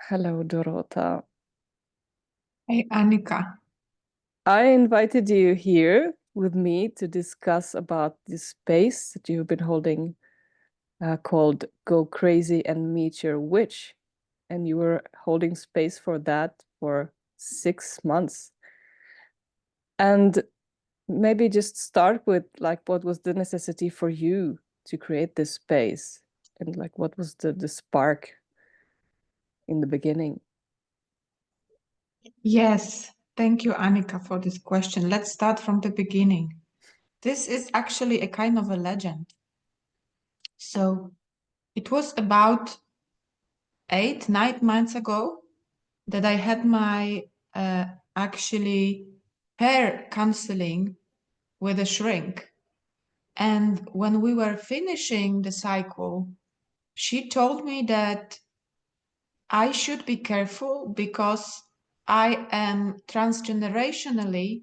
Hello, Dorota. Hey, Annika. I invited you here with me to discuss about this space that you've been holding called Go Crazy and Meet Your Witch. And you were holding space for that for 6 months. And maybe just start with like what was the necessity for you to create this space? And like what was the spark in the beginning? Yes, thank you, Annika, for this question. Let's start from the beginning. This is actually a kind of a legend. So it was about 8, 9 months ago that I had my actually hair counseling with a shrink. And when we were finishing the cycle, she told me that I should be careful because I am transgenerationally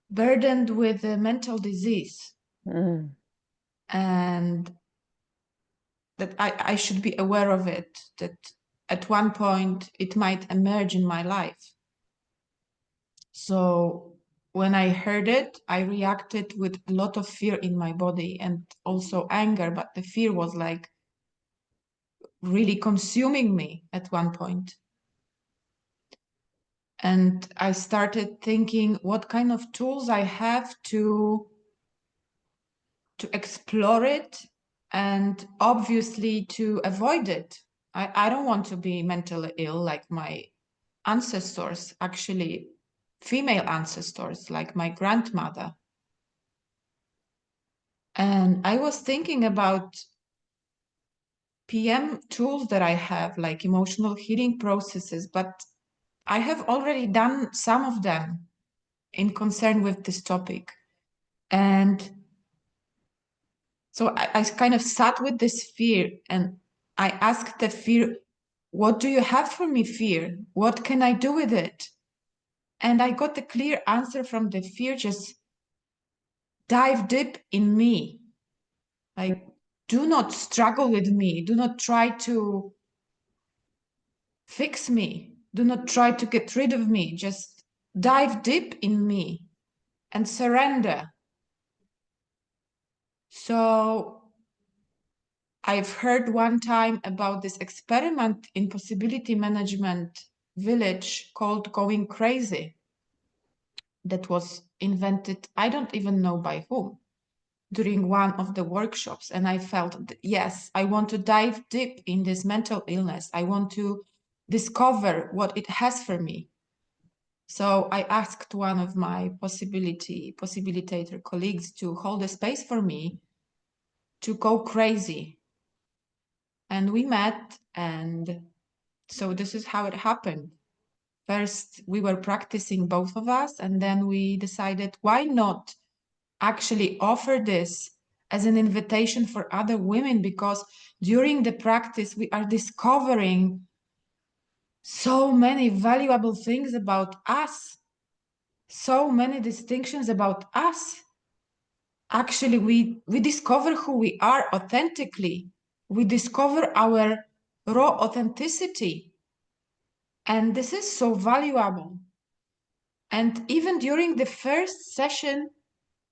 burdened with a mental disease, Mm. and that I should be aware of it, that at one point it might emerge in my life. So when I heard it, I reacted with a lot of fear in my body and also anger, but the fear was like really consuming me at one point. And I started thinking what kind of tools I have to explore it and obviously to avoid it. I don't want to be mentally ill like my ancestors, actually female ancestors like my grandmother. And I was thinking about PM tools that I have, like emotional healing processes, but I have already done some of them in concern with this topic. And so I kind of sat with this fear and I asked the fear, what do you have for me, fear? What can I do with it? And I got the clear answer from the fear, just dive deep in me. Like, do not struggle with me. Do not try to fix me. Do not try to get rid of me. Just dive deep in me and surrender. So I've heard one time about this experiment in possibility management village called Going Crazy that was invented, I don't even know by whom, during one of the workshops. And I felt, yes, I want to dive deep in this mental illness. I want to discover what it has for me. So I asked one of my possibilitator colleagues to hold a space for me to go crazy. And we met, and so this is how it happened. First, we were practicing, both of us, and then we decided, why not actually offer this as an invitation for other women? Because during the practice, we are discovering so many valuable things about us, so many distinctions about us. Actually, we discover who we are authentically. We discover our raw authenticity. And this is so valuable. And even during the first session,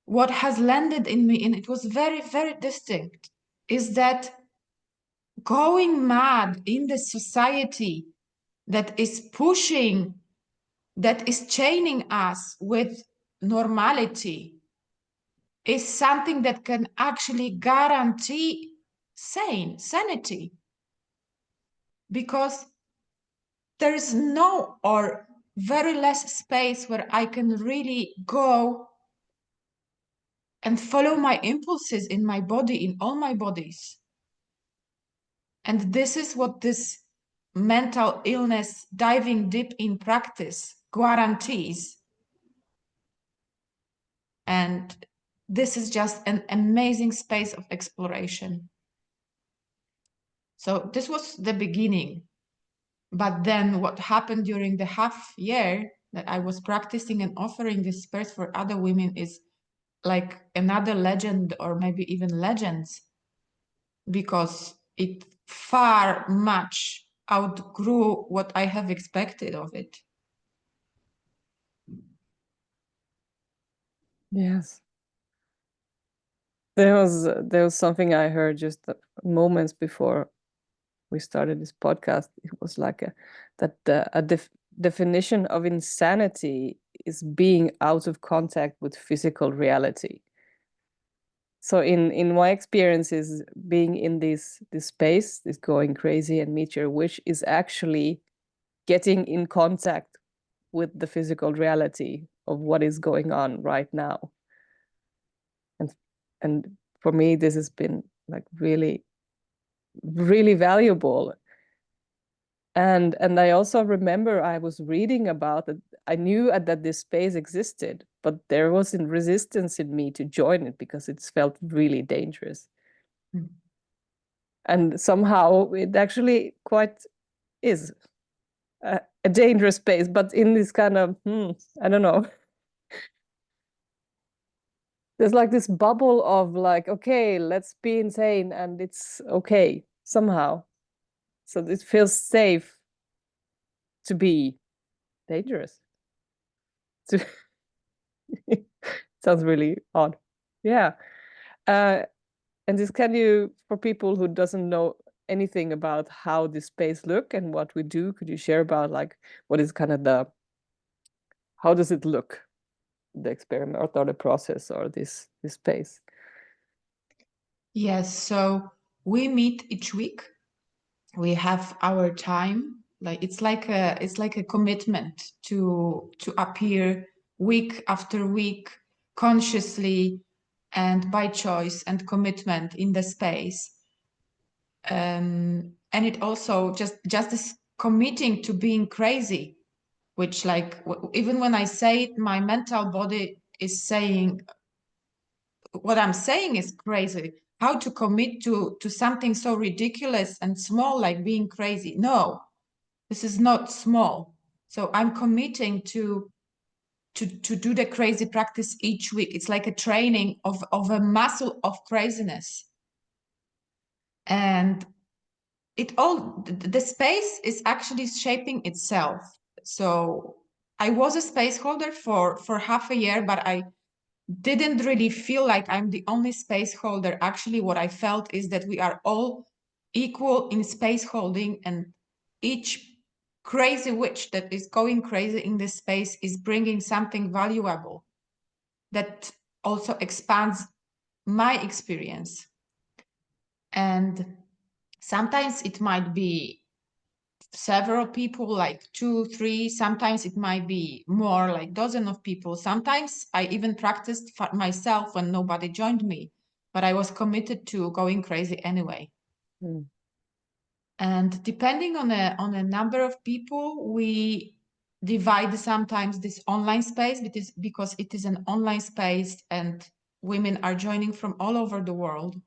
what has landed in me, and it was very, very distinct, is that going mad in the society that is pushing, that is chaining us with normality, is something that can actually guarantee sanity. Because there is no or very less space where I can really go and follow my impulses in my body, in all my bodies. And this is what this mental illness diving deep in practice guarantees. And this is just an amazing space of exploration. So this was the beginning. But then what happened during the half year that I was practicing and offering this space for other women is like another legend, or maybe even legends, because it far much outgrew what I have expected of it. Yes. There was something I heard just moments before we started this podcast. It was like a definition of insanity is being out of contact with physical reality. So in my experiences, being in this space, this going crazy and meet your wish, is actually getting in contact with the physical reality of what is going on right now. And for me, this has been like really, really valuable. And I also remember I was reading about it. I knew that this space existed, but there was a resistance in me to join it because it felt really dangerous. Mm. And somehow it actually quite is a dangerous space, but in this kind of, I don't know. There's like this bubble of like, okay, let's be insane and it's okay somehow. So it feels safe to be dangerous. Sounds really odd. Yeah. And this can you, for people who doesn't know anything about how this space look and what we do, could you share about like what is kind of how does it look, the experiment or the process or this space? Yes, so we meet each week. We have our time. Like it's like a commitment to appear week after week consciously and by choice and commitment in the space. And it also just this committing to being crazy, which like even when I say it, my mental body is saying what I'm saying is crazy. How to commit to something so ridiculous and small like being crazy? No, this is not small. So I'm committing to do the crazy practice each week. It's like a training of a muscle of craziness. And the space is actually shaping itself. So I was a space holder for half a year, but I didn't really feel like I'm the only space holder. Actually, what I felt is that we are all equal in space holding, and each crazy witch that is going crazy in this space is bringing something valuable that also expands my experience. And sometimes it might be several people, like 2, 3. Sometimes it might be more, like dozen of people. Sometimes I even practiced for myself when nobody joined me, but I was committed to going crazy anyway. Mm. And depending on a number of people, we divide sometimes this online space because it is an online space and women are joining from all over the world.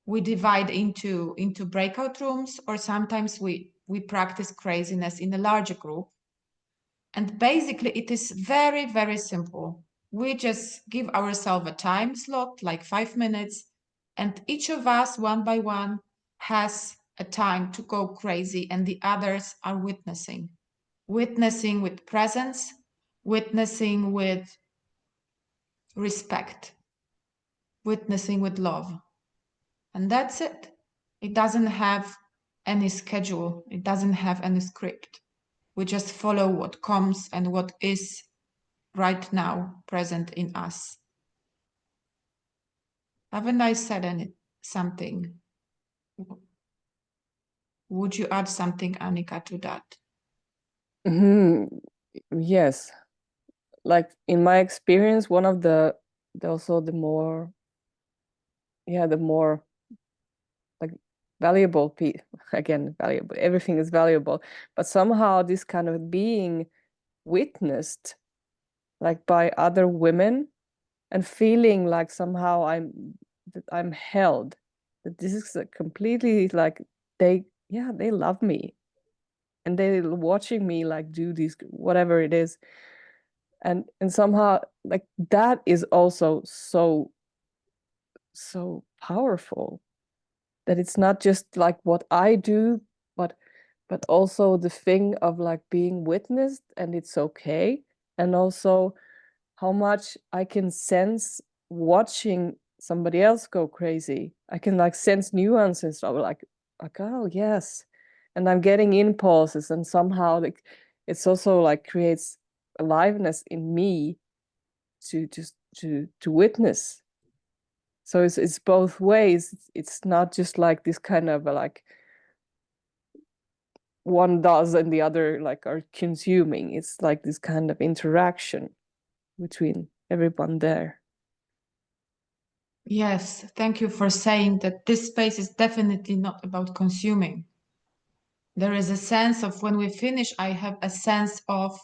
We divide into breakout rooms, or sometimes we practice craziness in a larger group. And basically it is very, very simple. We just give ourselves a time slot, like 5 minutes, and each of us, one by one, has a time to go crazy, and the others are witnessing with presence, witnessing with respect, witnessing with love. And that's it. It doesn't have any schedule, it doesn't have any script. We just follow what comes and what is right now present in us. Haven't I said something? Would you add something, Annika, to that? Yes, like in my experience, one of also the more, the more like valuable again, valuable, everything is valuable, but somehow this kind of being witnessed like by other women and feeling like somehow I'm held, that this is a completely like they love me and they're watching me like do these whatever it is, and somehow like that is also so powerful, that it's not just like what I do, but but also the thing of like being witnessed and it's okay, and also how much I can sense watching somebody else go crazy. I can like sense nuances of like oh yes, and I'm getting impulses, and somehow like it's also like creates aliveness in me to just to witness. So it's both ways. It's not just like this kind of like one does and the other like are consuming. It's like this kind of interaction between everyone there. Yes, thank you for saying that this space is definitely not about consuming. There is a sense of when we finish, I have a sense of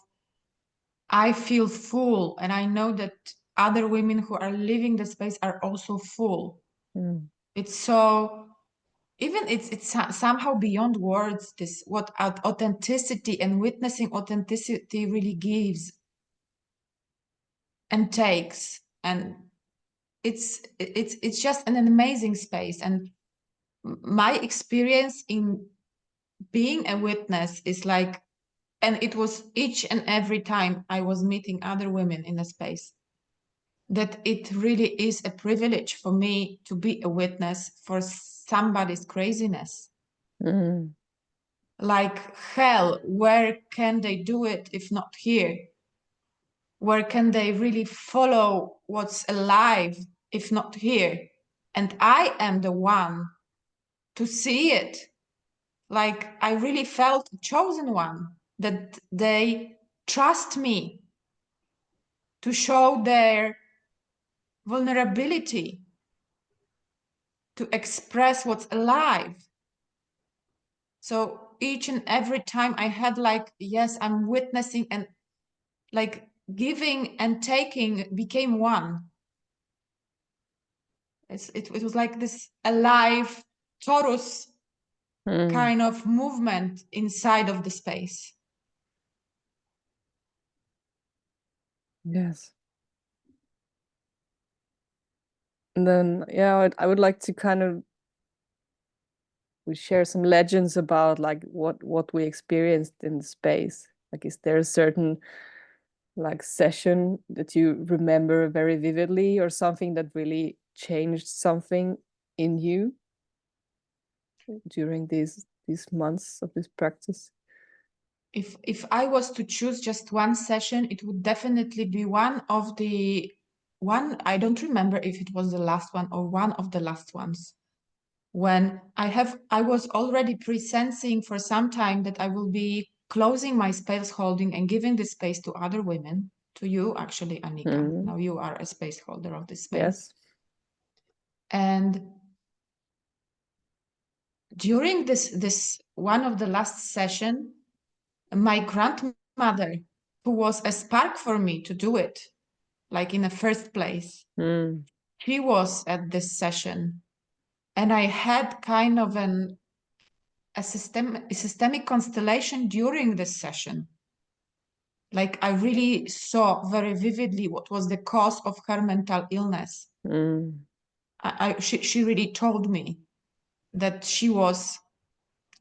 I feel full, and I know that other women who are leaving the space are also full. Mm. It's so even it's somehow beyond words, this what authenticity and witnessing authenticity really gives and takes, and it's just an amazing space. And my experience in being a witness is like, and it was each and every time I was meeting other women in a space, that it really is a privilege for me to be a witness for somebody's craziness. Mm. Like hell, where can they do it if not here? Where can they really follow what's alive if not here? And I am the one to see it. Like I really felt chosen one, that they trust me to show their vulnerability, to express what's alive. So each and every time I had like, yes, I'm witnessing, and like giving and taking became one. It was like this alive torus Mm. kind of movement inside of the space. Yes. And then, yeah, I would like to kind of we share some legends about like what we experienced in the space. Like, is there a certain like session that you remember very vividly, or something that really changed something in you during these months of this practice? If I was to choose just one session, it would definitely be one of the one, I don't remember if it was the last one or one of the last ones, when I was already pre-sensing for some time that I will be closing my space holding and giving the space to other women, to you actually, Annika. Mm. Now you are a space holder of this space. Yes. And during this one of the last session, my grandmother, who was a spark for me to do it, like in the first place, Mm. she was at this session, and I had kind of a systemic constellation during this session. Like I really saw very vividly what was the cause of her mental illness. Mm. She really told me that she was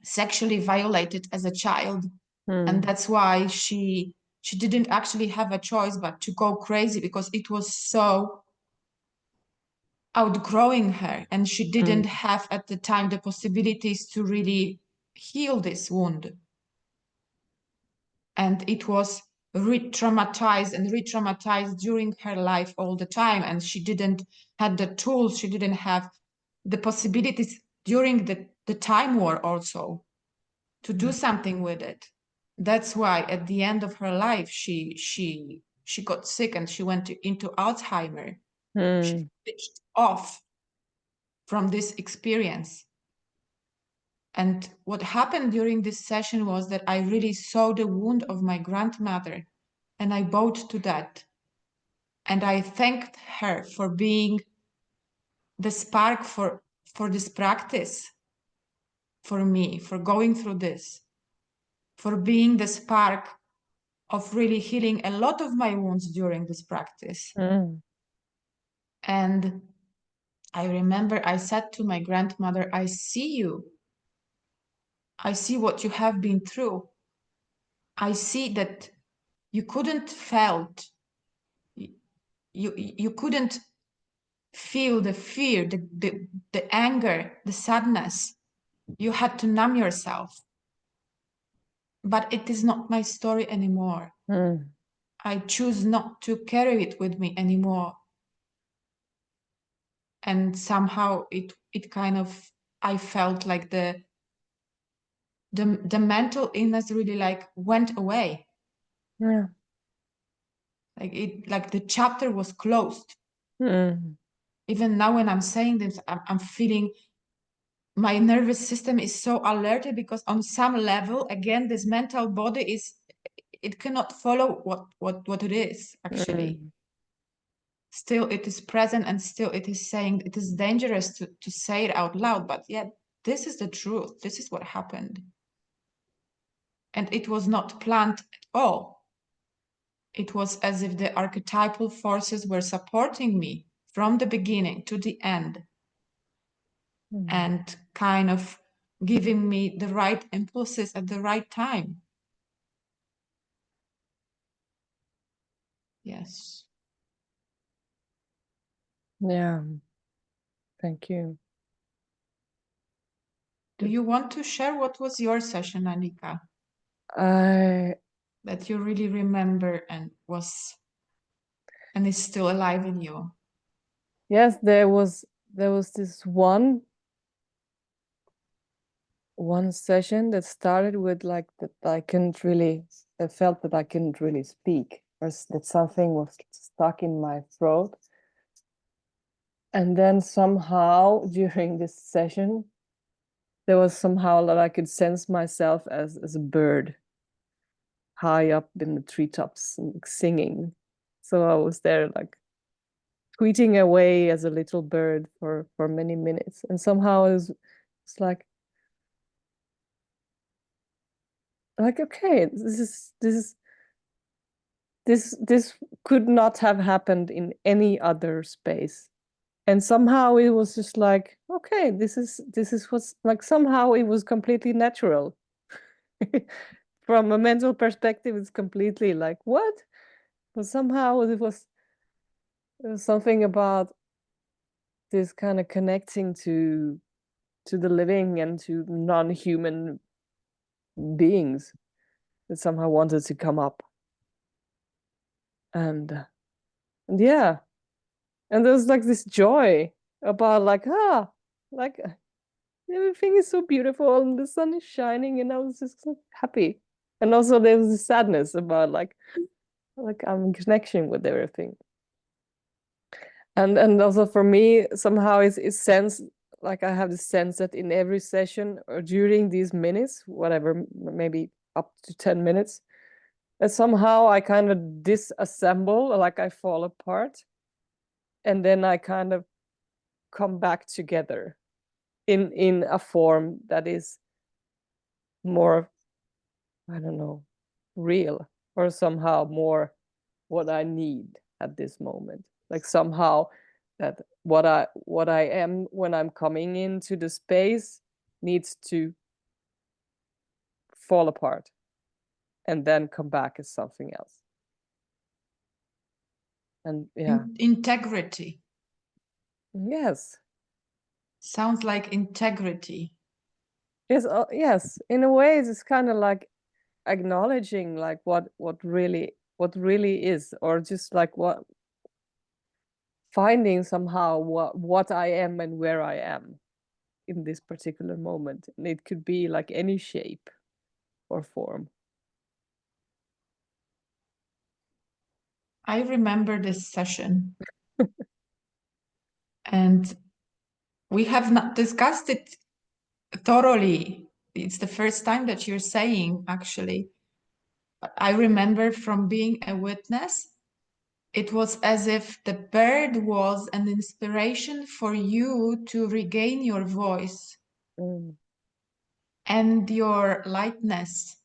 sexually violated as a child, and Mm. that's why she didn't actually have a choice but to go crazy, because it was so outgrowing her, and she didn't Mm. have at the time the possibilities to really heal this wound. And it was re-traumatized and re-traumatized during her life all the time, and she didn't have the tools, she didn't have the possibilities during the time war also to do something with it. That's why at the end of her life she got sick and she went into Alzheimer. She Mm. switched off from this experience. And what happened during this session was that I really saw the wound of my grandmother, and I bowed to that. And I thanked her for being the spark for this practice, for me, for going through this, for being the spark of really healing a lot of my wounds during this practice. Mm. And I remember I said to my grandmother, I see you. I see what you have been through. I see that you couldn't felt, you couldn't feel the fear, the anger, the sadness. You had to numb yourself. But it is not my story anymore. Mm. I choose not to carry it with me anymore. And somehow it kind of, I felt like the mental illness really like went away. Yeah. Like the chapter was closed. Mm. Even now when I'm saying this, I'm feeling my nervous system is so alerted, because on some level, again, this mental body is, it cannot follow what it is actually. Mm. Still it is present, and still it is saying it is dangerous to say it out loud, but yet this is the truth. This is what happened. And it was not planned at all. It was as if the archetypal forces were supporting me from the beginning to the end, Mm. and kind of giving me the right impulses at the right time. Yes. Yeah. Thank you. Do you want to share what was your session, Annika, I that you really remember and is still alive in you? Yes, there was this one session that started with like that I felt that I couldn't really speak, or that something was stuck in my throat. And then somehow during this session, there was somehow that I could sense myself as a bird high up in the treetops and singing. So I was there like tweeting away as a little bird for many minutes. And somehow it's like okay, this could not have happened in any other space. And somehow it was just like, okay, this is what's like, somehow it was completely natural. From a mental perspective, it's completely like, what? But somehow there was something about this kind of connecting to the living and to non-human beings that somehow wanted to come up. And yeah, and there's like this joy about like everything is so beautiful and the sun is shining, and I was just so happy. And also there was this sadness about like I'm in connection with everything. And also for me, somehow it's sense, like I have the sense that in every session or during these minutes, whatever, maybe up to 10 minutes, that somehow I kind of disassemble, like I fall apart, and then I kind of come back together in a form that is more, I don't know, real, or somehow more what I need at this moment. Like somehow that what I am when I'm coming into the space needs to fall apart and then come back as something else. And yeah. Integrity. Yes. Sounds like integrity. Yes, yes. In a way, it's kind of like acknowledging like what really is, or just like what finding somehow what I am and where I am in this particular moment. And it could be like any shape or form. I remember this session, and we have not discussed it thoroughly. It's the first time that you're saying, actually. I remember from being a witness, it was as if the bird was an inspiration for you to regain your voice Mm. and your lightness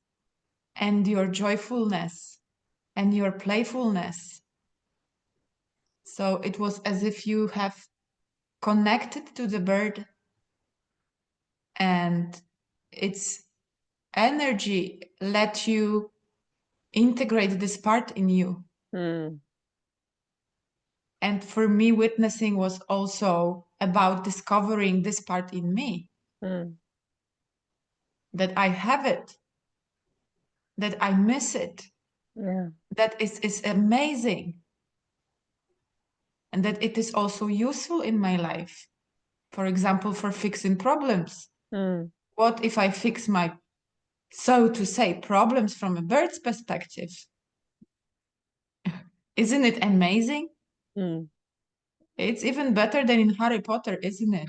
and your joyfulness and your playfulness. So it was as if you have connected to the bird, and it's energy let you integrate this part in you. Mm. And for me, witnessing was also about discovering this part in me, Mm. that I have it, that I miss it, Yeah. that is amazing, and that it is also useful in my life. For example, for fixing problems. Mm. What if I fix my, so to say, problems from a bird's perspective? Isn't it amazing? Mm. It's even better than in Harry Potter, isn't it?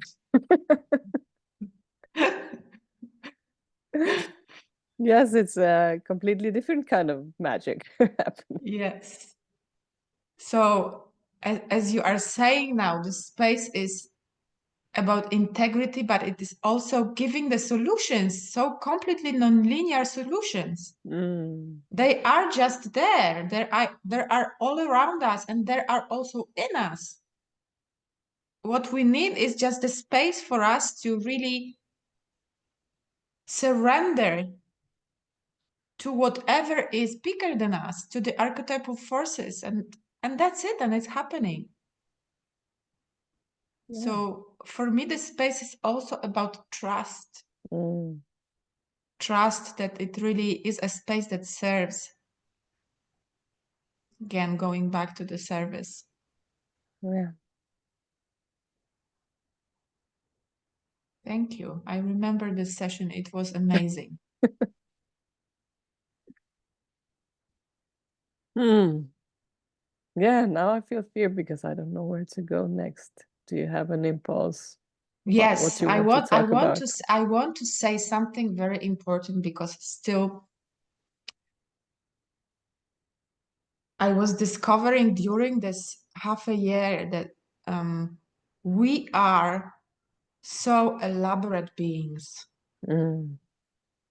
Yes, it's a completely different kind of magic happening. Yes. So, as you are saying now, the space is about integrity, but it is also giving the solutions, so completely non-linear solutions. Mm. They are just there. There are all around us, and there are also in us. What we need is just the space for us to really surrender to whatever is bigger than us, to the archetypal forces, and that's it, and it's happening. Yeah. So for me, the space is also about trust. Mm. Trust that it really is a space that serves. Again, going back to the service. Yeah. Thank you. I remember this session. It was amazing. Mm. Yeah, now I feel fear because I don't know where to go next. Do you have an impulse about what Yes, you want to talk about? I want to say something very important, because still I was discovering during this half a year that we are so elaborate beings. Mm.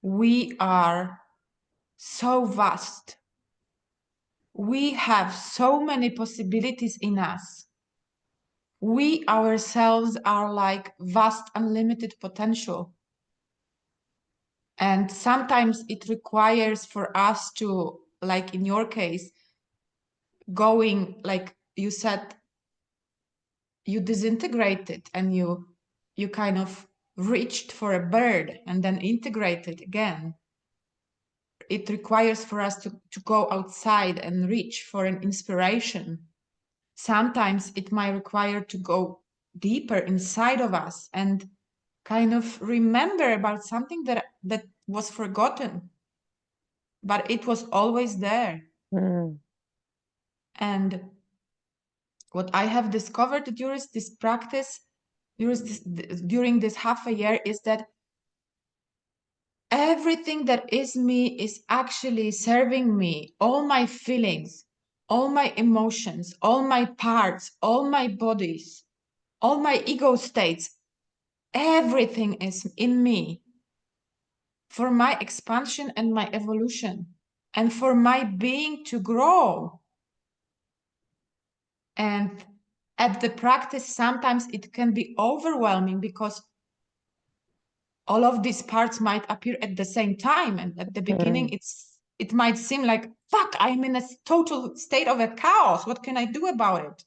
We are so vast. We have so many possibilities in us. We ourselves are like vast, unlimited potential. And sometimes it requires for us to, like in your case, going, like you said, you disintegrated and you kind of reached for a bird and then integrated again. It requires for us to go outside and reach for an inspiration. Sometimes it might require to go deeper inside of us and kind of remember about something that was forgotten, but it was always there. Mm. And what I have discovered during this practice, during this half a year, is that everything that is me is actually serving me. All my feelings, all my emotions, all my parts, all my bodies, all my ego states, everything is in me for my expansion and my evolution and for my being to grow. And at the practice, sometimes it can be overwhelming because all of these parts might appear at the same time. And at the beginning, Mm. it might seem like, fuck, I'm in a total state of a chaos. What can I do about it?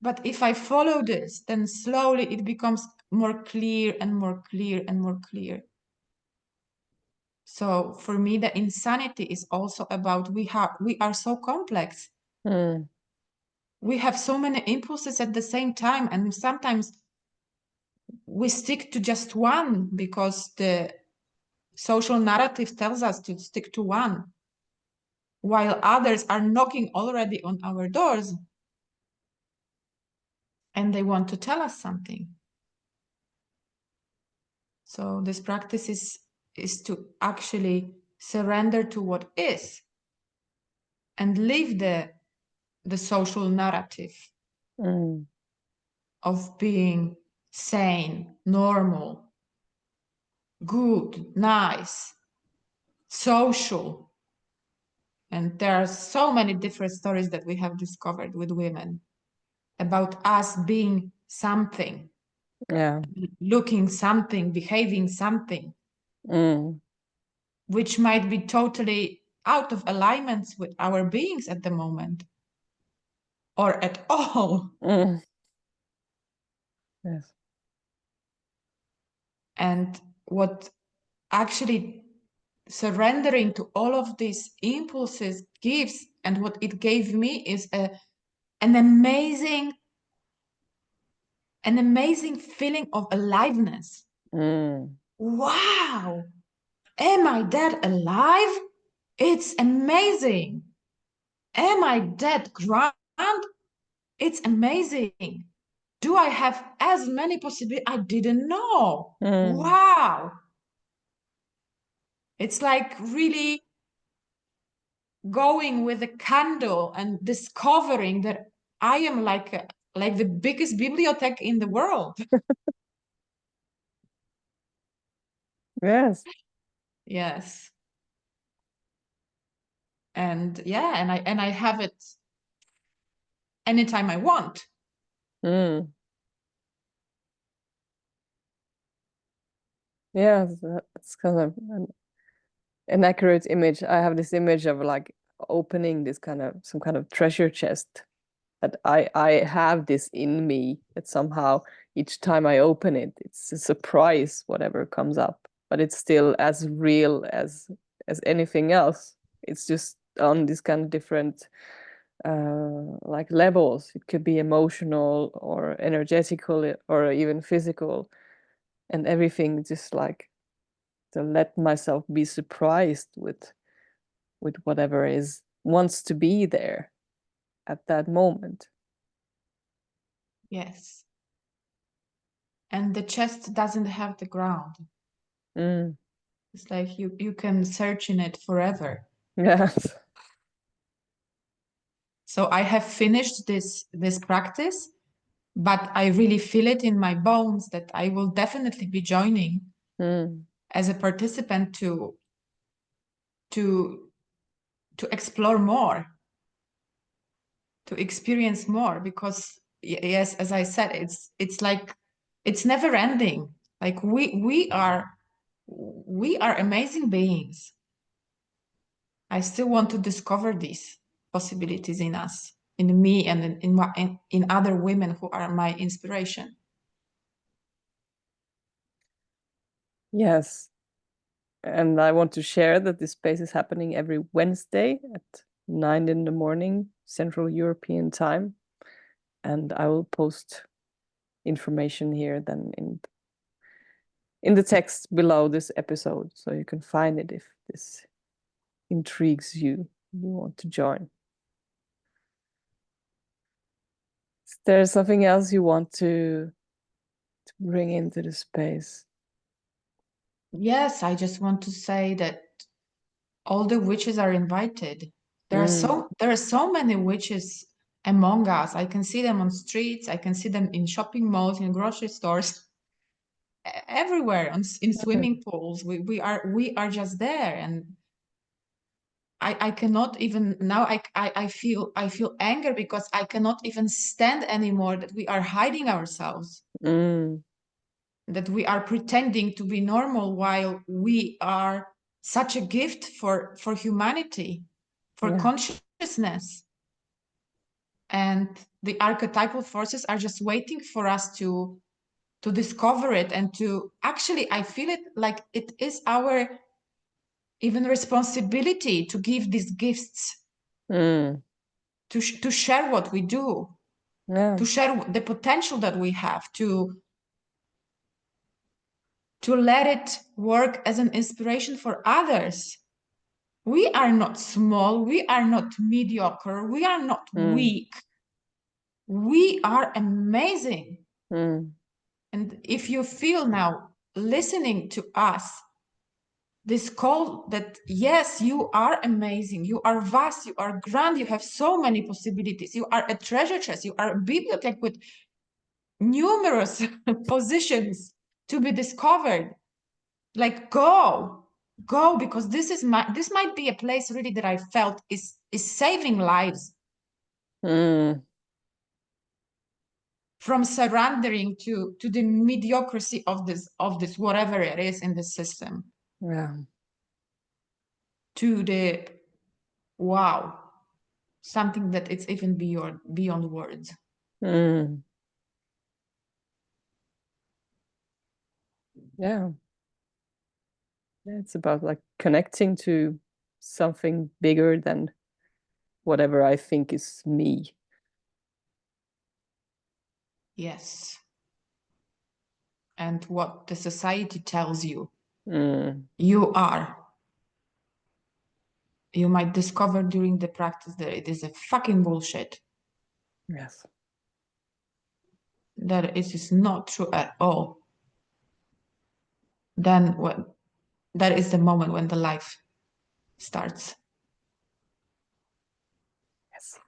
But if I follow this, then slowly it becomes more clear and more clear and more clear. So for me, the insanity is also about we are so complex. Mm. We have so many impulses at the same time, and sometimes we stick to just one because the social narrative tells us to stick to one, while others are knocking already on our doors and they want to tell us something. So this practice is to actually surrender to what is and leave the social narrative Mm. of being sane, normal, good, nice, social. And there are so many different stories that we have discovered with women about us being something, Yeah. looking something, behaving something. which might be totally out of alignment with our beings at the moment or at all. Yes. And what actually surrendering to all of these impulses gives, and what it gave me, is an amazing feeling of aliveness. Wow, am I that alive? It's amazing. Am I that grand? It's amazing. Do I have as many possibilities? I didn't know. Wow. It's like really going with a candle and discovering that I am like the biggest bibliothèque in the world. Yes. Yes. And yeah, and I have it anytime I want. Yeah, that's kind of an accurate image. I have this image of like opening this kind of some kind of treasure chest, that I have this in me, that somehow each time I open it, it's a surprise whatever comes up, but it's still as real as anything else. It's just on this kind of different like levels. It could be emotional or energetical or even physical, and everything, just like to let myself be surprised with whatever is wants to be there at that moment. Yes. And the chest doesn't have the ground. It's like you can search in it forever. Yes. So I have finished this practice, but I really feel it in my bones that I will definitely be joining as a participant to explore more, to experience more, because yes, as I said, it's like it's never ending. Like we are amazing beings. I still want to discover these possibilities in us, in me, and in other women who are my inspiration. Yes. And I want to share that this space is happening every Wednesday at 9 in the morning, Central European time. And I will post information here then in the text below this episode, so you can find it if this intrigues you, you want to join. Is there something else you want to bring into the space? Yes, I just want to say that all the witches are invited. There are so many witches among us. I can see them on streets. I can see them in shopping malls, in grocery stores, everywhere, in swimming pools. We are just there, and I cannot even now. I feel anger because I cannot even stand anymore that we are hiding ourselves, that we are pretending to be normal while we are such a gift for humanity, for consciousness. And the archetypal forces are just waiting for us to discover it, and to actually, I feel it like it is our even responsibility to give these gifts, to share what we do, to share the potential that we have, to let it work as an inspiration for others. We are not small, we are not mediocre, we are not weak. We are amazing. And if you feel now listening to us, this call that yes, you are amazing, you are vast, you are grand, you have so many possibilities, you are a treasure chest, you are a bibliothèque with numerous positions to be discovered. Like go, because this might be a place really that I felt is saving lives from surrendering to the mediocrity of this whatever it is in the system. Yeah. to the wow, something that it's even beyond words. Mm. Yeah. Yeah, it's about like connecting to something bigger than whatever I think is me. Yes. And what the society tells you you are. You might discover during the practice that it is a fucking bullshit. Yes. That it is not true at all. Then that is the moment when the life starts. Yes.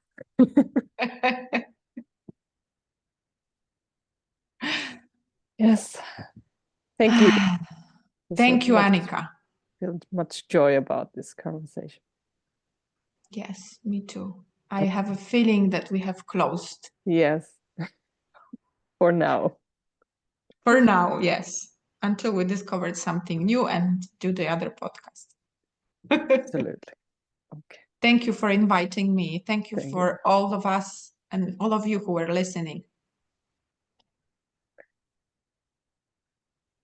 Yes. Thank you. Thank you, Much, Annika. feel much joy about this conversation. Yes, me too. I have a feeling that we have closed. Yes. For now. For now, yes. Until we discovered something new and do the other podcast. Absolutely. Okay. Thank you for inviting me. Thank you Thank for you. all of us and all of you who are listening.